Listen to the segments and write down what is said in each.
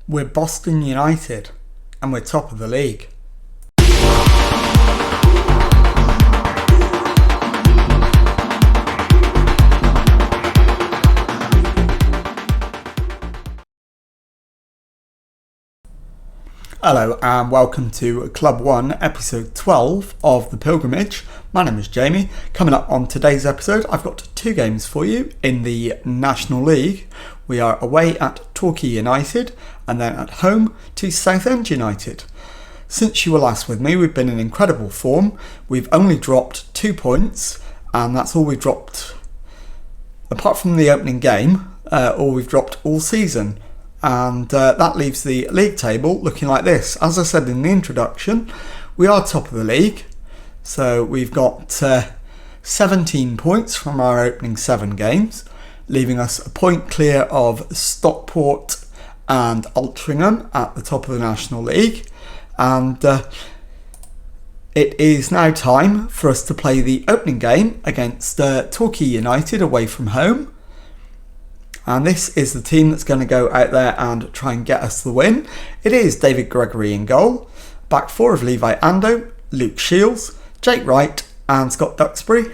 We're Boston United and we're top of the league. Hello and welcome to Club 1 episode 12 of the Pilgrimage. My name is Jamie. Coming up on today's episode, I've got two games for you in the National League. We are away at Torquay United and then at home to Southend United. Since you were last with me, we've been in incredible form. We've only dropped 2 points and that's all we've dropped apart from the opening game, all we've dropped all season. And that leaves the league table looking like this. As I said in the introduction, we are top of the league. So we've got 17 points from our opening 7 games, leaving us a point clear of Stockport and Altrincham at the top of the National League. And it is now time for us to play the opening game against Torquay United away from home. And this is the team that's going to go out there and try and get us the win. It is David Gregory in goal. Back 4 of Levi Ando, Luke Shields, Jake Wright and Scott Duxbury.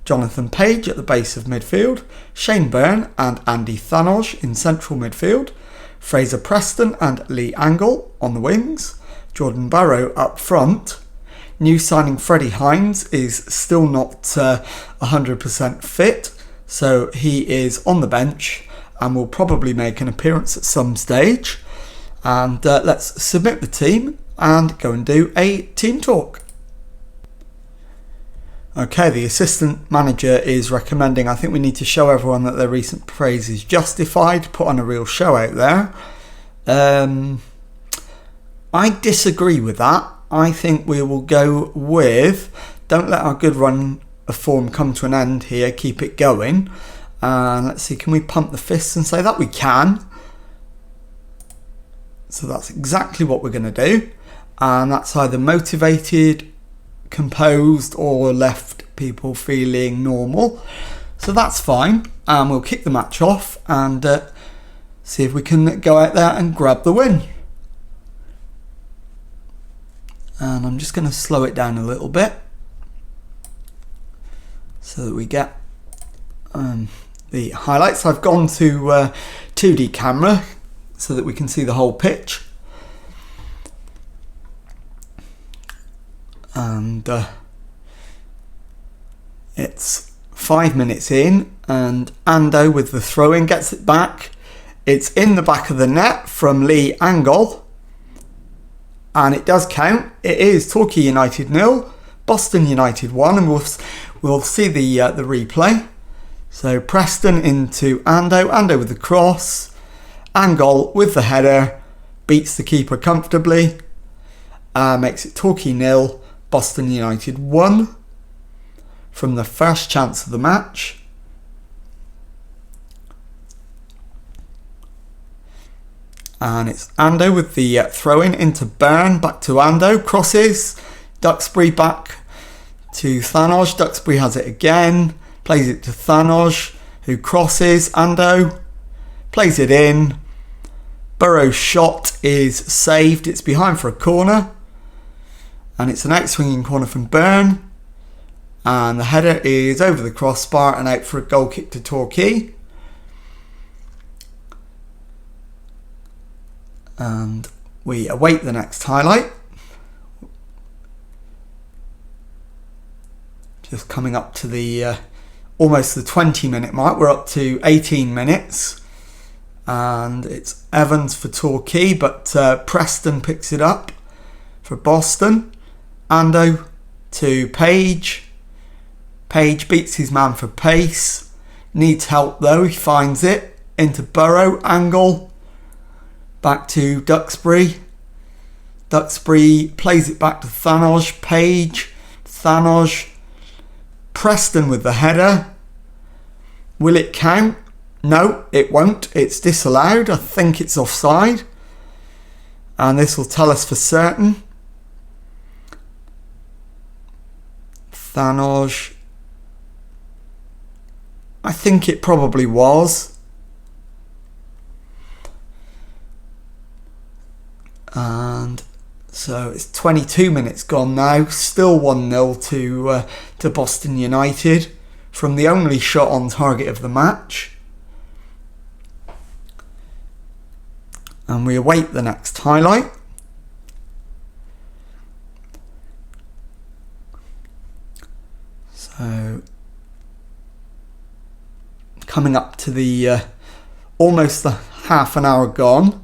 Jonathan Page at the base of midfield. Shane Byrne and Andy Thanoj in central midfield. Fraser Preston and Lee Angle on the wings. Jordan Barrow up front. New signing Freddie Hines is still not 100% fit. So he is on the bench and will probably make an appearance at some stage. And let's submit the team and go and do a team talk. Okay, the assistant manager is recommending, I think we need to show everyone that their recent praise is justified, put on a real show out there. I disagree with that. I think we will go with, don't let our good run of form come to an end here, keep it going. And let's see, can we pump the fists and say that? We can. So that's exactly what we're going to do. And that's either motivated, composed, or left people feeling normal. So that's fine. And we'll kick the match off and see if we can go out there and grab the win. And I'm just going to slow it down a little bit so that we get the highlights. I've gone to 2D camera so that we can see the whole pitch. And it's 5 minutes in and Ando with the throw-in gets it back. It's in the back of the net from Lee Angle. And it does count. It is Torquay United 0, Boston United 1, and we'll see the replay. So Preston into Ando with the cross, Angle with the header, beats the keeper comfortably, makes it Torquay 0, Boston United 1 from the first chance of the match. And it's Ando with the throw-in into Byrne, back to Ando, crosses, Duxbury back to Thanoj. Duxbury has it again, plays it to Thanoj, who crosses. Ando plays it in. Burrow's shot is saved. It's behind for a corner. And it's an out-swinging corner from Byrne. And the header is over the crossbar and out for a goal kick to Torquay. And we await the next highlight. Just coming up to the almost the 20-minute mark. We're up to 18 minutes. And it's Evans for Torquay, but Preston picks it up for Boston. Ando to Page. Page beats his man for pace. Needs help though, he finds it. Into Burrow, Angle. Back to Duxbury. Duxbury plays it back to Thanoj. Page, Thanoj. Preston with the header. Will it count? No, it won't. It's disallowed. I think it's offside. And this will tell us for certain. Thanoj. I think it probably was. And so it's 22 minutes gone now, still 1-0 to Boston United from the only shot on target of the match. And we await the next highlight. So coming up to the almost the half an hour gone.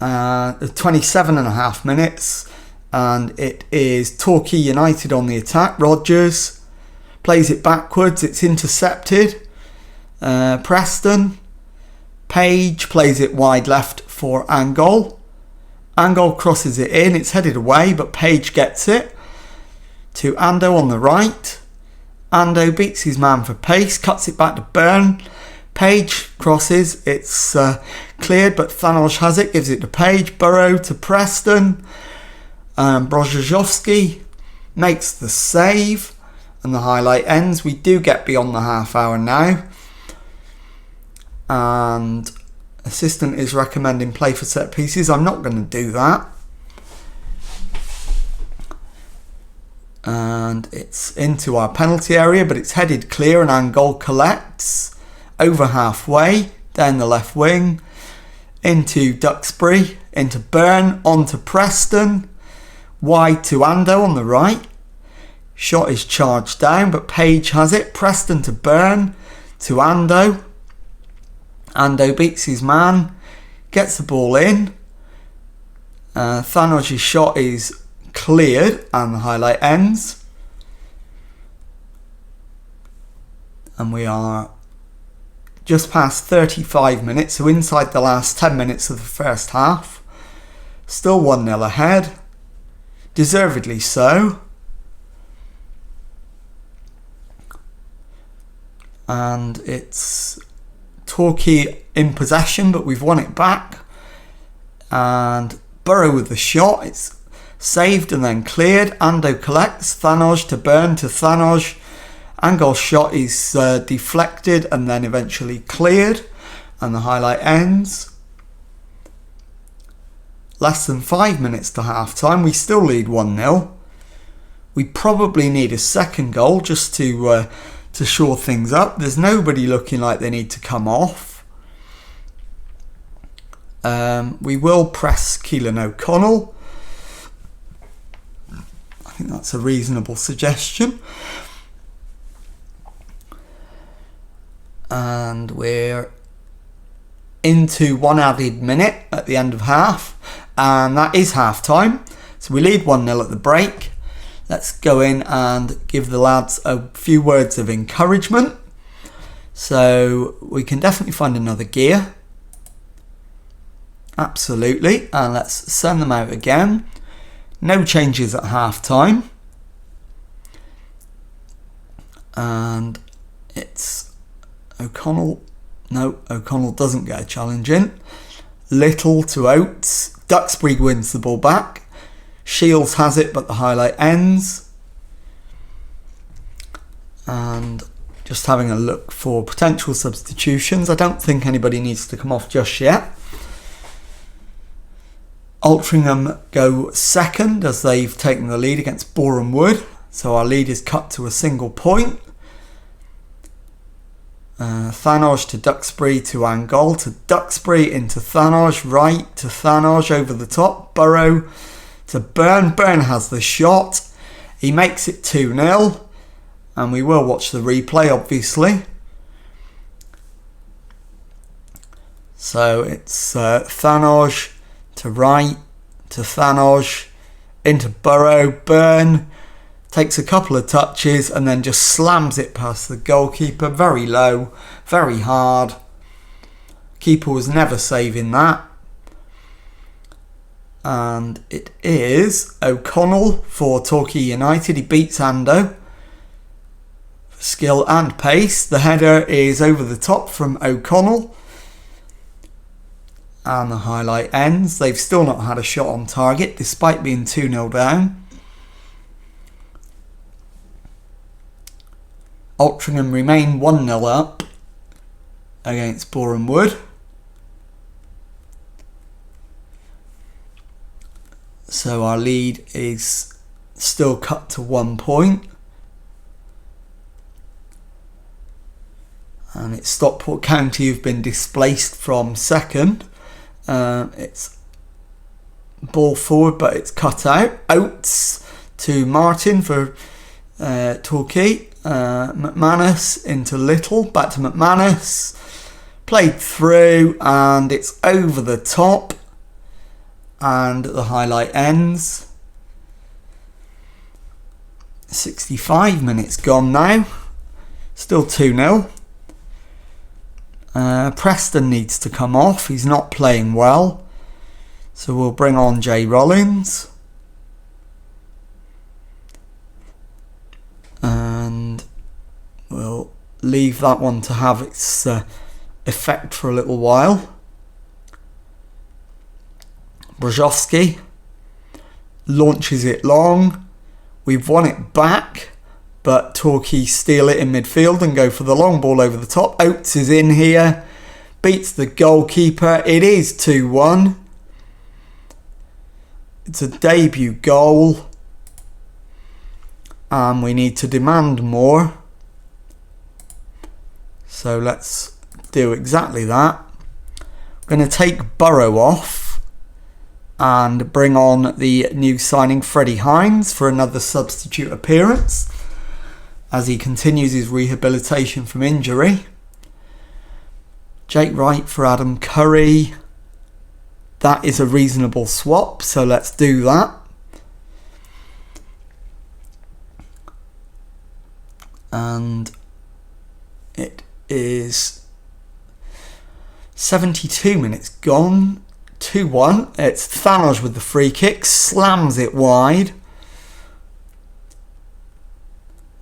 27.5 minutes, and it is Torquay United on the attack. Rodgers plays it backwards, it's intercepted. Preston, Page plays it wide left for Angol. Angol crosses it in, it's headed away, but Page gets it to Ando on the right. Ando beats his man for pace, cuts it back to Byrne. Page crosses, it's cleared, but Thanos has it, gives it to Page. Burrow to Preston. Brozhozowski makes the save, and the highlight ends. We do get beyond the half hour now, and assistant is recommending play for set pieces. I'm not going to do that. And it's into our penalty area, but it's headed clear, and Angol collects over halfway down the left wing into Duxbury, into Byrne, onto Preston, wide to Ando on the right. Shot is charged down, but Page has it. Preston to Byrne, to Ando. Ando beats his man, gets the ball in. Thanos' shot is cleared, and the highlight ends. And we are just past 35 minutes, so inside the last 10 minutes of the first half. Still 1-0 ahead. Deservedly so. And it's Torquay in possession, but we've won it back. And Burrow with the shot. It's saved and then cleared. Ando collects. Thanos to Byrne to Thanos. Angol's shot is deflected and then eventually cleared, and the highlight ends. Less than 5 minutes to half time. We still lead 1-0. We probably need a second goal just to shore things up. There's nobody looking like they need to come off. We will press Keelan O'Connell. I think that's a reasonable suggestion. And we're into one added minute at the end of half, and that is half time. So we lead 1-0 at the break. Let's go in and give the lads a few words of encouragement. So we can definitely find another gear. Absolutely. And let's send them out again. No changes at half time. And it's O'Connell. No, O'Connell doesn't get a challenge in. Little to Oates. Duxbury wins the ball back. Shields has it, but the highlight ends. And just having a look for potential substitutions. I don't think anybody needs to come off just yet. Altrincham go second as they've taken the lead against Boreham Wood. So our lead is cut to a single point. Thanos to Duxbury to Angol to Duxbury into Thanos, right to Thanos over the top. Burrow to Byrne. Byrne has the shot. He makes it 2-0. And we will watch the replay, obviously. So it's Thanos to right to Thanos into Burrow. Byrne takes a couple of touches and then just slams it past the goalkeeper. Very low, very hard. Keeper was never saving that. And it is O'Connell for Torquay United. He beats Ando. Skill and pace. The header is over the top from O'Connell. And the highlight ends. They've still not had a shot on target despite being 2-0 down. Altrincham remain 1-0 up against Boreham Wood. So our lead is still cut to 1 point. And it's Stockport County who've been displaced from second. It's ball forward, but it's cut out. Oates to Martin for Torquay. McManus into Little. Back to McManus. Played through, and it's over the top. And the highlight ends. 65 minutes gone now. Still 2-0. Preston needs to come off. He's not playing well. So we'll bring on Jay Rollins. And we'll leave that one to have its effect for a little while. Brzozowski launches it long. We've won it back. But Torquay steal it in midfield and go for the long ball over the top. Oates is in here. Beats the goalkeeper. It is 2-1. It's a debut goal. And we need to demand more. So let's do exactly that. We're going to take Burrow off. And bring on the new signing Freddie Hines for another substitute appearance, as he continues his rehabilitation from injury. Jake Wright for Adam Curry. That is a reasonable swap, so let's do that. And it is 72 minutes gone. 2-1. It's Thanos with the free kick. Slams it wide.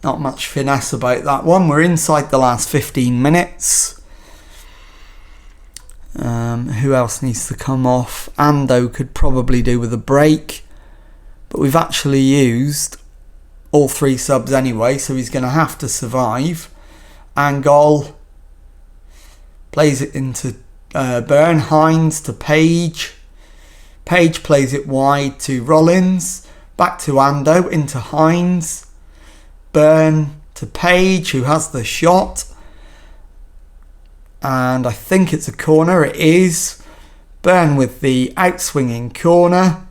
Not much finesse about that one. We're inside the last 15 minutes. Who else needs to come off? Ando could probably do with a break. But we've actually used all 3 subs anyway, so he's going to have to survive. Angol plays it into Byrne. Hines to Page. Page plays it wide to Rollins. Back to Ando, into Hines. Byrne to Page, who has the shot. And I think it's a corner. It is. Byrne with the outswinging corner.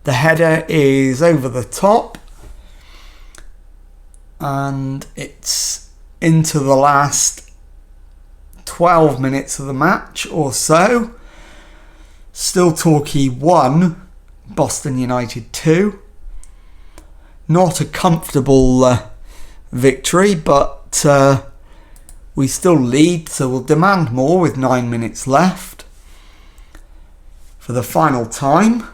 The header is over the top. And it's into the last 12 minutes of the match or so. Still Torquay 1, Boston United 2. Not a comfortable victory, but we still lead, so we'll demand more with 9 minutes left. For the final time,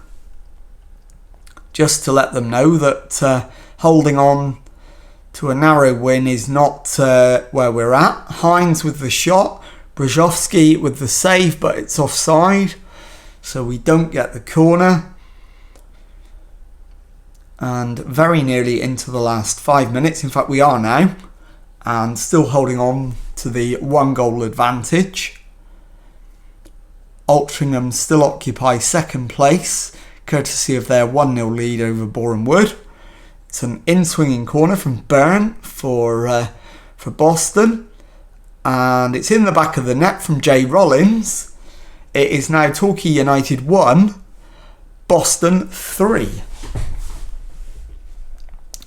just to let them know that holding on to a narrow win is not where we're at. Hines with the shot, Brzozowski with the save, but it's offside, so we don't get the corner. And very nearly into the last 5 minutes. In fact, we are now. And still holding on to the 1-goal advantage. Altrincham still occupy second place, courtesy of their 1-0 lead over Boreham Wood. It's an in-swinging corner from Byrne for Boston. And it's in the back of the net from Jay Rollins. It is now Torquay United 1, Boston 3.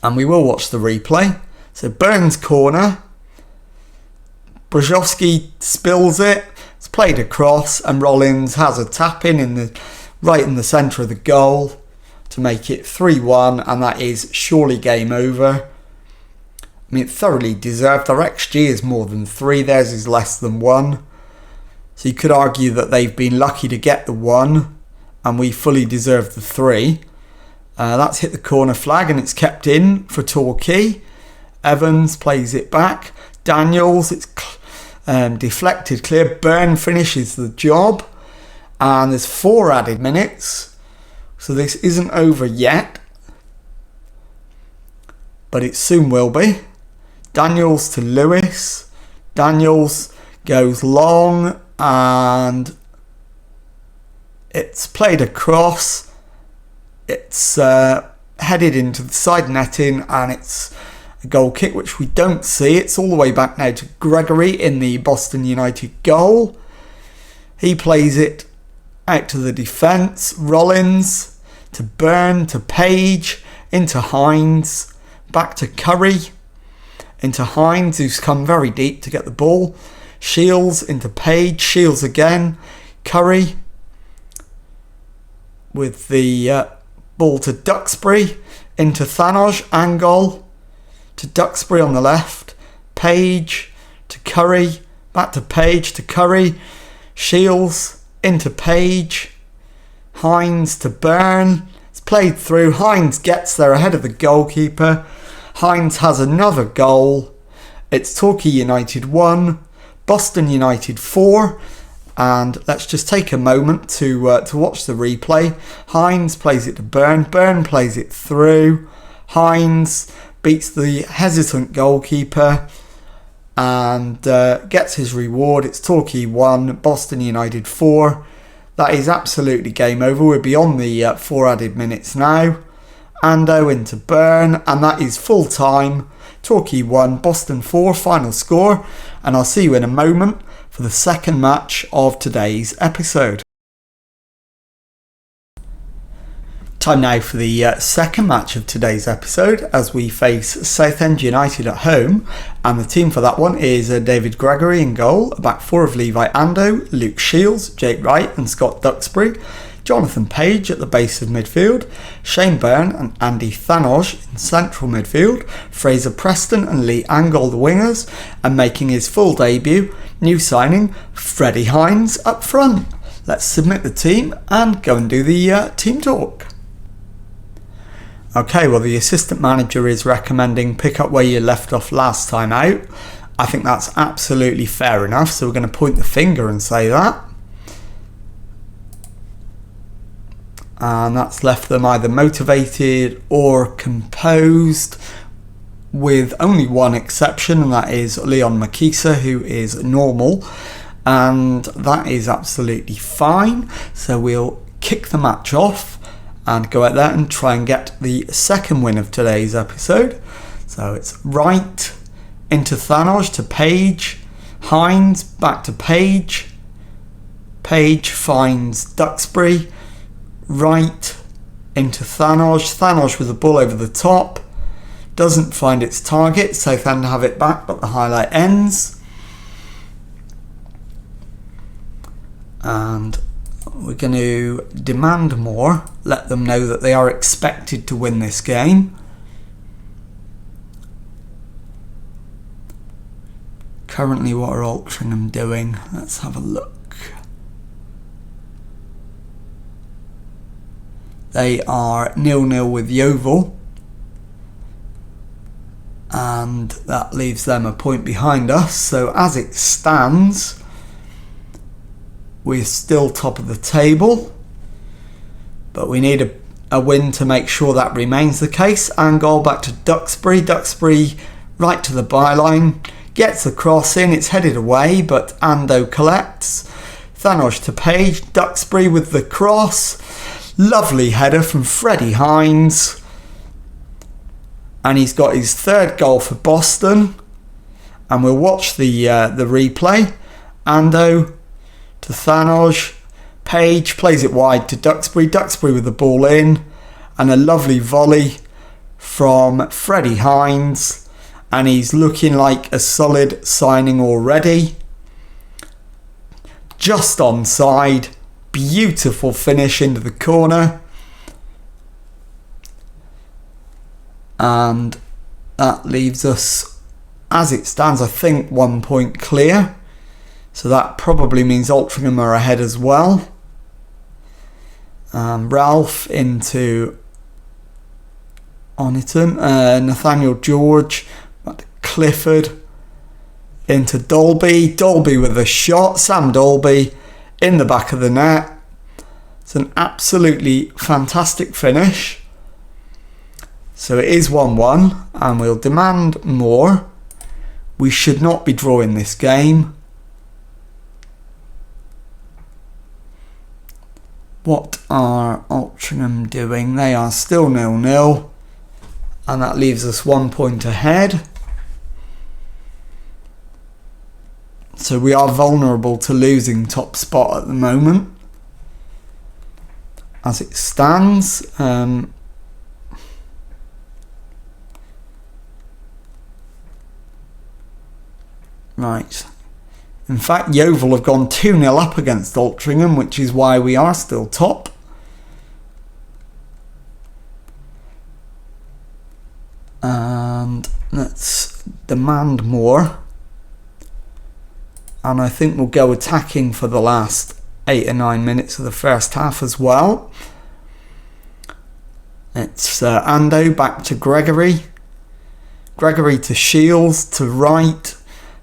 And we will watch the replay. So Byrne's corner. Brzozowski spills it. It's played across, and Rollins has a tap in right in the centre of the goal to make it 3-1, and that is surely game over. I mean, thoroughly deserved. Their XG is more than 3. Theirs is less than 1. So you could argue that they've been lucky to get the 1, and we fully deserve the 3. That's hit the corner flag and it's kept in for Torquay. Evans plays it back. Daniels, it's deflected clear. Byrne finishes the job. And there's 4 added minutes. So this isn't over yet. But it soon will be. Daniels to Lewis. Daniels goes long and it's played across. it's headed into the side netting, and it's a goal kick which we don't see. It's all the way back now to Gregory in the Boston United goal. He plays it out to the defence. Rollins to Byrne to Page into Hines, back to Curry into Hines, who's come very deep to get the ball. Shields into Page, Shields again, Curry with the ball to Duxbury into Thanos, Angol to Duxbury on the left, Page to Curry, back to Page to Curry, Shields into Page, Hines to Byrne. It's played through. Hines gets there ahead of the goalkeeper. Hines has another goal. It's Torquay United 1, Boston United 4. And let's just take a moment to watch the replay. Hines plays it to Byrne. Byrne plays it through. Hines beats the hesitant goalkeeper and gets his reward. It's Torquay 1, Boston United 4. That is absolutely game over. We're beyond the 4 added minutes now. Ando into Byrne, and that is full time. Torquay 1, Boston 4, final score. And I'll see you in a moment for the second match of today's episode. Time now for the second match of today's episode as we face Southend United at home, and the team for that one is David Gregory in goal, a back four of Levi Ando, Luke Shields, Jake Wright and Scott Duxbury, Jonathan Page at the base of midfield, Shane Byrne and Andy Thanos in central midfield, Fraser Preston and Lee Angol the wingers, and making his full debut, new signing Freddie Hines up front. Let's submit the team and go and do the team talk. Okay, well, the assistant manager is recommending pick up where you left off last time out. I think that's absolutely fair enough, so we're going to point the finger and say that. And that's left them either motivated or composed, with only one exception, and that is Leon Makisa, who is normal, and that is absolutely fine. So we'll kick the match off and go out there and try and get the second win of today's episode. So it's Wright into Thanos to Page, Hines back to Page, Page finds Duxbury, Wright into Thanos, Thanos with the ball over the top, doesn't find its target, Southend have it back but the highlight ends. And we're going to demand more, let them know that they are expected to win this game. Currently, what are Altrincham doing? Let's have a look. They are 0-0 with Yeovil, and that leaves them a point behind us. So as it stands, we're still top of the table, but we need a win to make sure that remains the case. And goal back to Duxbury. Duxbury right to the byline, gets the cross in, it's headed away, but Ando collects. Thanos to Page, Duxbury with the cross. Lovely header from Freddie Hines. And he's got his third goal for Boston. And we'll watch the replay. Ando to Thanos, Page plays it wide to Duxbury, Duxbury with the ball in, and a lovely volley from Freddie Hines, and he's looking like a solid signing already. Just onside, beautiful finish into the corner, and that leaves us, as it stands, I think 1 point clear. So that probably means Altrincham are ahead as well. Ralph into Oniton, Nathaniel George, Clifford into Dolby. Dolby with a shot. Sam Dolby in the back of the net. It's an absolutely fantastic finish. So it is 1-1 and we'll demand more. We should not be drawing this game. What are Altrincham doing? They are still 0-0. And that leaves us 1 point ahead. So we are vulnerable to losing top spot at the moment. As it stands. Right. In fact, Yeovil have gone 2-0 up against Altrincham, which is why we are still top. And let's demand more. And I think we'll go attacking for the last 8 or 9 minutes of the first half as well. It's Ando back to Gregory. Gregory to Shields, to right.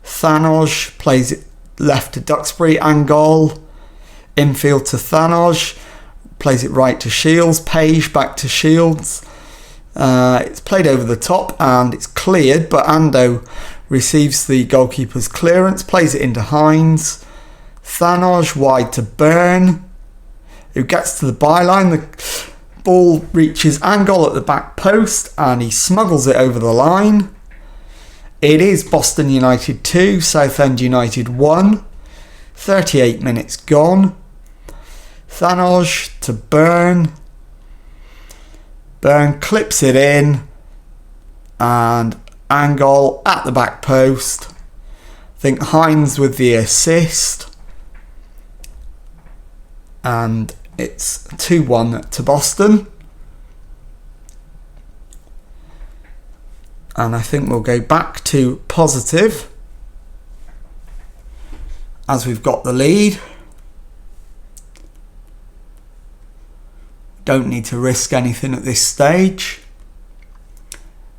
Thanoj plays it left to Duxbury. Angol. Infield to Thanoj. Plays it right to Shields. Page back to Shields. It's played over the top and it's cleared, but Ando receives the goalkeeper's clearance, plays it into Hines. Thanoj wide to Byrne, who gets to the byline. The ball reaches Angol at the back post and he smuggles it over the line. It is Boston United 2, Southend United 1. 38 minutes gone. Thanoj to Byrne. Byrne clips it in and Angol at the back post. I think Hines with the assist. And it's 2-1 to Boston. And I think we'll go back to positive as we've got the lead. Don't need to risk anything at this stage.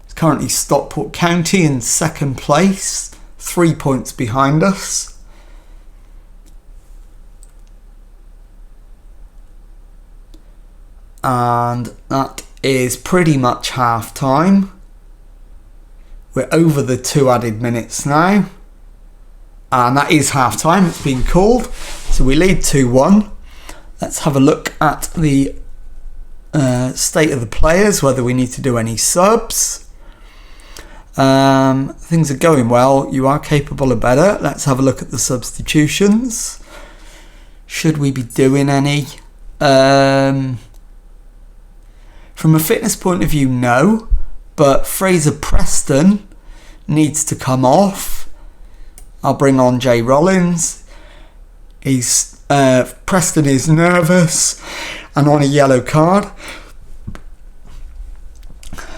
It's currently Stockport County in second place, 3 points behind us. And that is pretty much half time. We're over the 2 added minutes now. And that is half time, it's been called. So we lead 2-1. Let's have a look at the state of the players, whether we need to do any subs. Things are going well. You are capable of better. Let's have a look at the substitutions. Should we be doing any? From a fitness point of view, no. But Fraser Preston needs to come off. I'll bring on Jay Rollins. Preston is nervous and on a yellow card.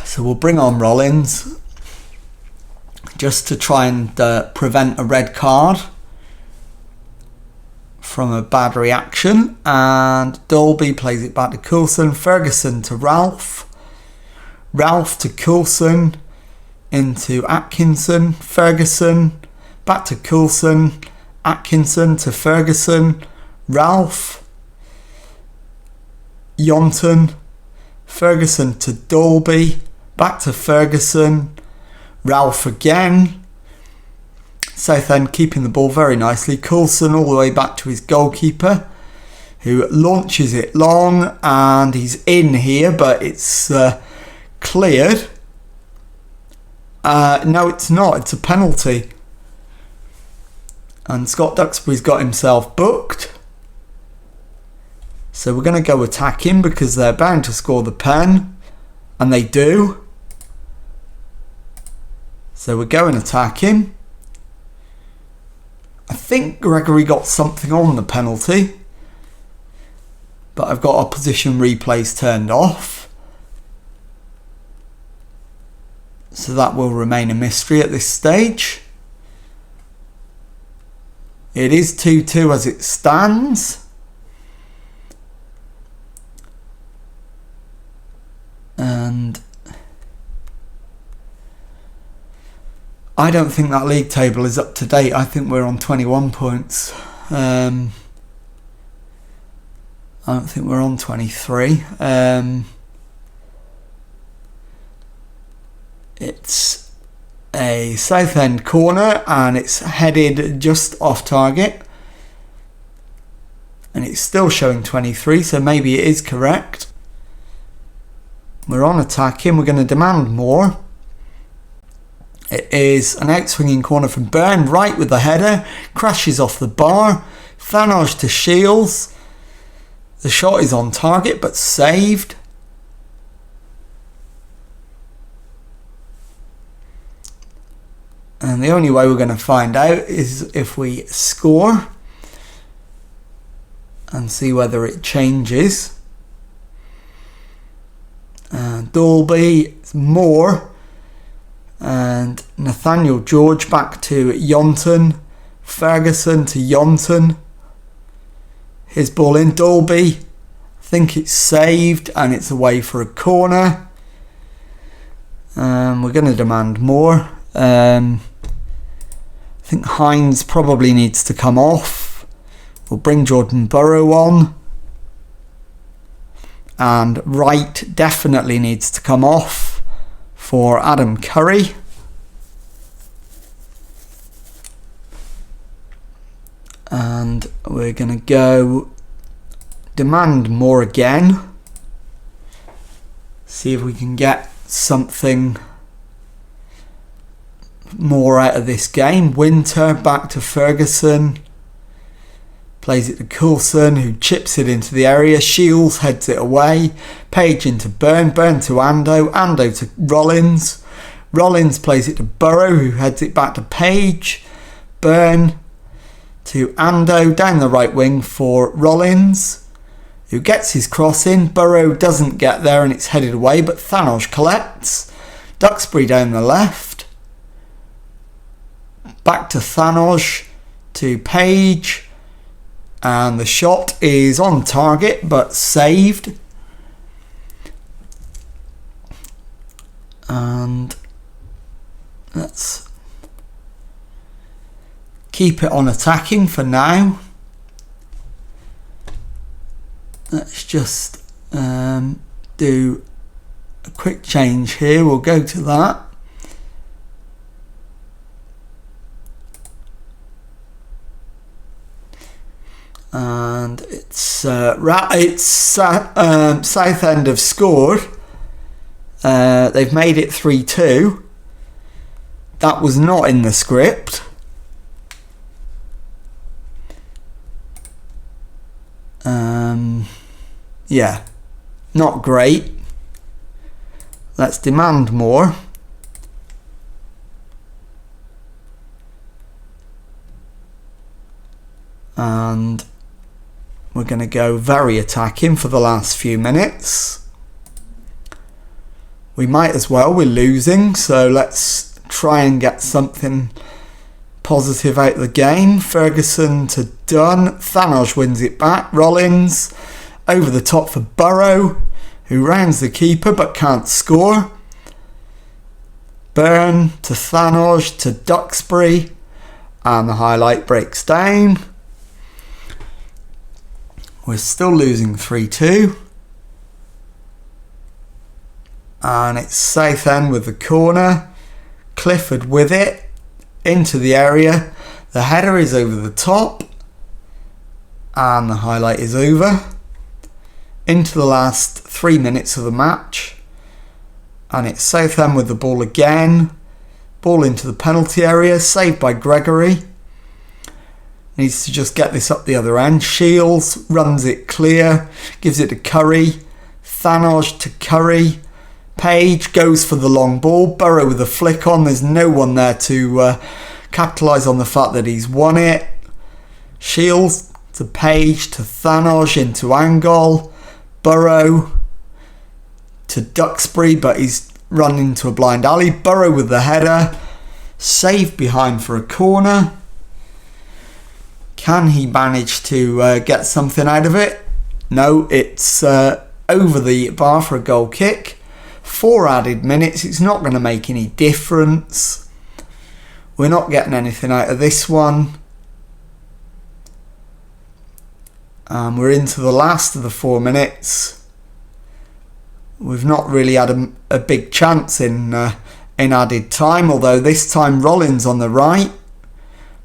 So we'll bring on Rollins just to try and prevent a red card from a bad reaction. And Dolby plays it back to Coulson. Ferguson to Ralph. Ralph to Coulson. Into Atkinson. Ferguson. Back to Coulson. Atkinson to Ferguson. Ralph. Yonton. Ferguson to Dolby. Back to Ferguson. Ralph again. Southend keeping the ball very nicely. Coulson all the way back to his goalkeeper, who launches it long, and he's in here, but it's cleared. No, it's not. It's a penalty. And Scott Duxbury's got himself booked. So we're going to go attack him because they're bound to score the pen. And they do. So we're going to attack him. I think Gregory got something on the penalty. But I've got opposition replays turned off. So that will remain a mystery at this stage. It is 2-2 as it stands. And I don't think that league table is up to date. I think we're on 21 points. I don't think we're on 23. It's a Southend corner and it's headed just off target. and it's still showing 23, so maybe it is correct. We're on attacking, we're going to demand more. It is an outswinging corner from Byrne, right with the header, crashes off the bar. Thanos to Shields. The shot is on target but saved. And the only way we're going to find out is if we score and see whether it changes. Dolby, Moore, and Nathaniel George back to Yonton. Ferguson to Yonton. His ball in. Dolby, I think it's saved and it's away for a corner. We're going to demand more. I think Hines probably needs to come off. We'll bring Jordan Burrow on. And Wright definitely needs to come off for Adam Curry. And we're going to go demand more again. See if we can get something more out of this game. Winter back to Ferguson. Plays it to Coulson, who chips it into the area. Shields heads it away. Page into Byrne. Byrne to Ando. Ando to Rollins. Rollins plays it to Burrow, who heads it back to Page. Byrne to Ando. Down the right wing for Rollins, who gets his cross in. Burrow doesn't get there and it's headed away, but Thanos collects. Duxbury down the left. Back to Thanos to Page. And the shot is on target but saved. And let's keep it on attacking for now. Let's just do a quick change here. We'll go to that. And it's Southend have scored. They've made it 3-2. That was not in the script. Yeah, not great. Let's demand more. And we're going to go very attacking for the last few minutes. We might as well, we're losing, so let's try and get something positive out of the game. Ferguson to Dunn. Thanos wins it back. Rollins over the top for Burrow, who rounds the keeper but can't score. Byrne to Thanos to Duxbury, and the highlight breaks down. We're still losing 3-2. And it's Southend with the corner. Clifford with it. Into the area. The header is over the top. And the highlight is over. Into the last 3 minutes of the match. And it's Southend with the ball again. Ball into the penalty area. Saved by Gregory. Needs to just get this up the other end. Shields runs it clear. Gives it to Curry. Thanos to Curry. Page goes for the long ball. Burrow with a flick on. There's no one there to capitalise on the fact that he's won it. Shields to Page to Thanos into Angol. Burrow to Duxbury, but he's run into a blind alley. Burrow with the header. Saved behind for a corner. Can he manage to get something out of it? No, it's over the bar for a goal kick. 4 added minutes, it's not going to make any difference. We're not getting anything out of this one. We're into the last of the 4 minutes. We've not really had a big chance in added time, although this time Rollins on the right.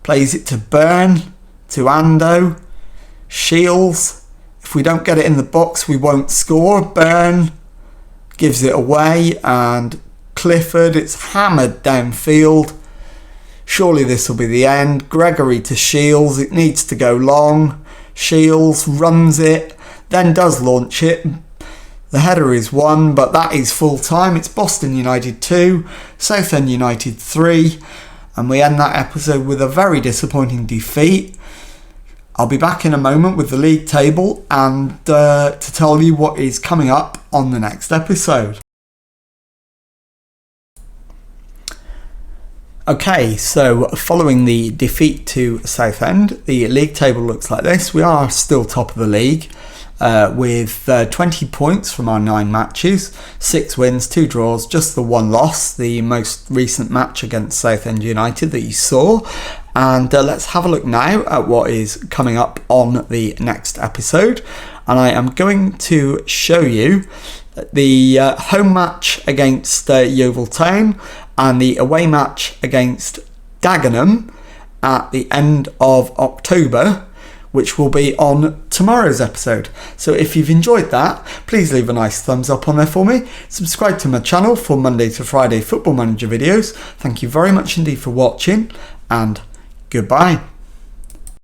Plays it to Byrne, to Ando. Shields, if we don't get it in the box, we won't score. Byrne gives it away, and Clifford, it's hammered downfield. Surely this will be the end. Gregory to Shields, it needs to go long. Shields runs it, then does launch it. The header is 1, but that is full time. It's Boston United 2, Southend United 3, and we end that episode with a very disappointing defeat. I'll be back in a moment with the league table and to tell you what is coming up on the next episode. Okay, so following the defeat to Southend, the league table looks like this. We are still top of the league with 20 points from our 9 matches, 6 wins, 2 draws, just the 1 loss, the most recent match against Southend United that you saw. And let's have a look now at what is coming up on the next episode. And I am going to show you the home match against Yeovil Town and the away match against Dagenham at the end of October, which will be on tomorrow's episode. So if you've enjoyed that, please leave a nice thumbs up on there for me. Subscribe to my channel for Monday to Friday Football Manager videos. Thank you very much indeed for watching, and goodbye.